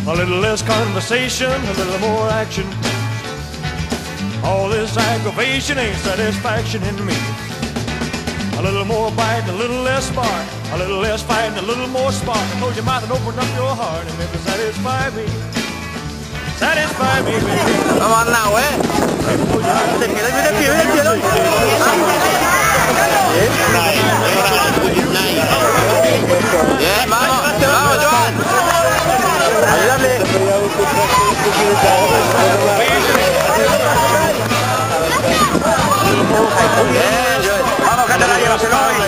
A little less conversation, a little more action. All this aggravation ain't satisfaction in me. A little more bite, a little less spark. A little less fight, and a little more spark. Close your mouth and open up your heart and maybe satisfy me. Satisfy me, baby. Vamos a andar, güey. Mira el pie, mira el pie. Bien, vamos, vamos, Joan. Ayúdame. Bien, Joan. Vamos, Candelaria, se lo oye.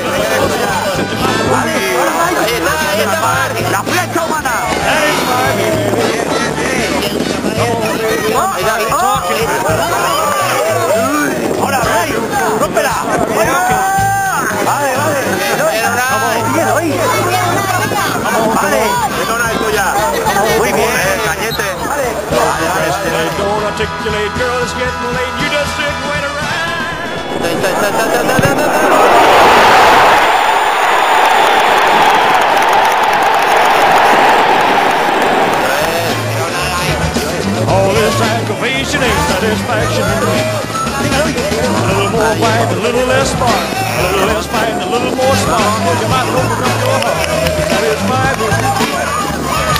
Vale, ahí está. La flecha humana. Ahora, Rey, rómpela. Vale, vale. Síguelo ahí. Vale, perdona esto ya. Muy bien, cañete. Vale, vale. Don't articulate, girl, it's getting late. You just sit and wait around. All this aggravation ain't satisfaction in me. A little more bite, a little less spark. A little less fight, and a little more spark. You might open up your heart. Satisfy me.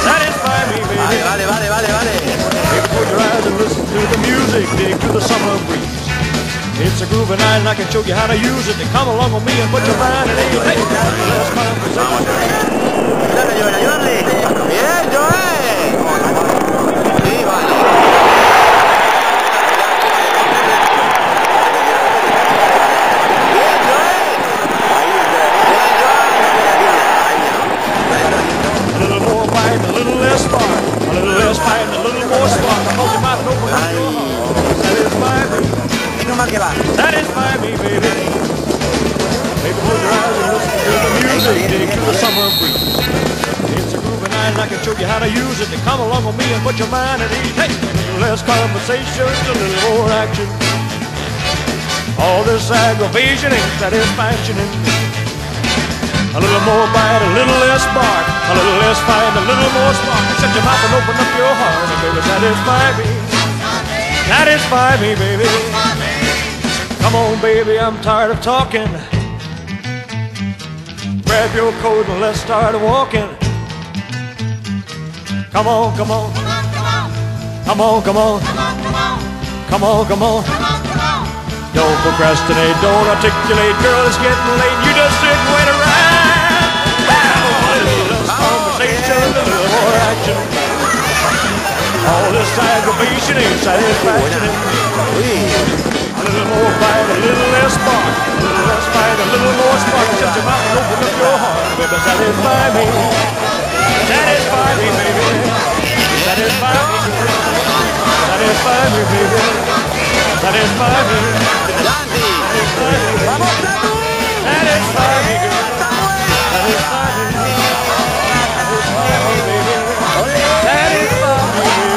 Satisfy me, baby. Vale, vale, vale, vale. Baby, close your eyes and listen to the music. Dig to the summer breeze. It's a groovy night and I can show you how to use it. Come along with me and put your mind at ease. Hey, let's conversation. Dale, Joel, ayúdale. Bien, Joel. Sí, vale. A little more bite, a little less spark. A little less fight, and a little more spark. I hold your mouth and open up your heart. Satisfy me. Satisfy me, baby. Baby, close your eyes and listen to the music. Dig to the summer breeze. It's a groovy night and I can show you how to use it. Come along with me and put your mind at ease. Hey, a little less conversation, a little more action. All this aggravation ain't satisfaction in me. A little more bite, a little less spark. A little less fight, a little more spark. Shut your mouth and open up your heart and baby, satisfy me. Satisfy me, baby. Come on, baby, I'm tired of talking. Grab your coat and let's start walking. Come on, come on. Come on, come on. Come on, come on. Don't procrastinate, don't articulate. Girl, it's getting late. You just sit and wait around. A little less conversation, a little more action. All this aggravation ain't satisfaction in me. A little more bite, a little less spark. A little less fight, a little more spark. Shut your mouth and open up your heart. Baby, satisfy me. Satisfy me, baby. Satisfy me. Satisfy me, baby. Satisfy me. Satisfy me. Vamos, Platu. Satisfy me, girl. Satisfy me. Satisfy me, baby. Satisfy me, baby.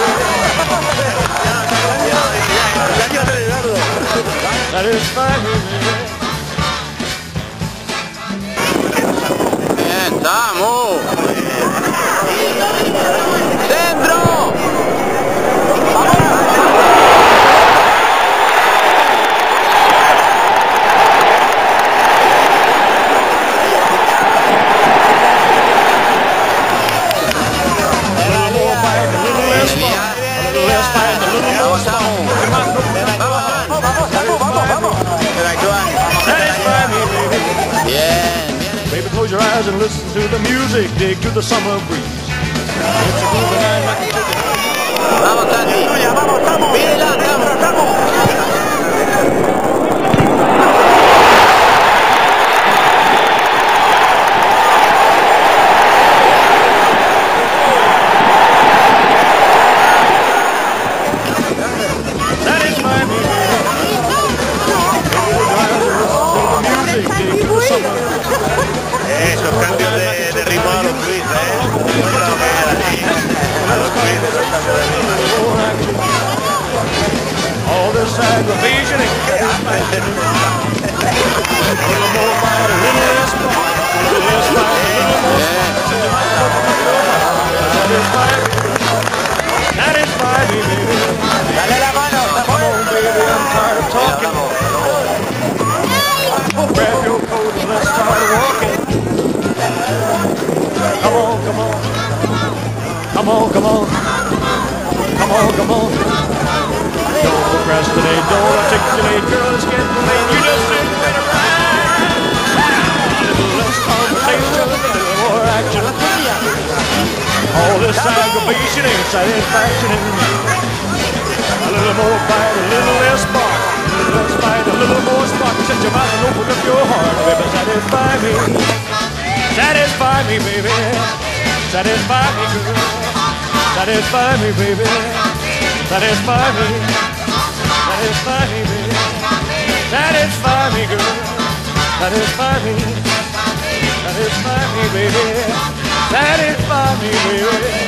Satisfy me, baby. Bien, estamos. ¡Dentro! Close your eyes and listen to the music. Dig to the summer breeze. It's a groovy night like a Vamos, Tati. Vamos, estamos. Mira, estamos. Satisfy me, baby. Close your eyes and listen to the music. Dig to the summer breeze. Esos cambios de ritmo a los tweets, All this aggravation ain't satisfaction. A little more bite, a little less bite, a little less bite, a little more spite. Satisfy me. come on. Come on, come on. Don't procrastinate, don't articulate, girl, it's getting late. You just sit and wait around. A little less conversation, a little more action. All this aggravation ain't satisfaction in me. A little more bite, a little less spark. A little less bite, a little more spark. Shut your mouth and open up your heart, baby. Satisfy me. Satisfy me, baby. Satisfy me, girl. Satisfy me, baby. Satisfy me. Satisfy me, baby. Satisfy me, girl. Satisfy me. Satisfy me, baby. Satisfy me, baby.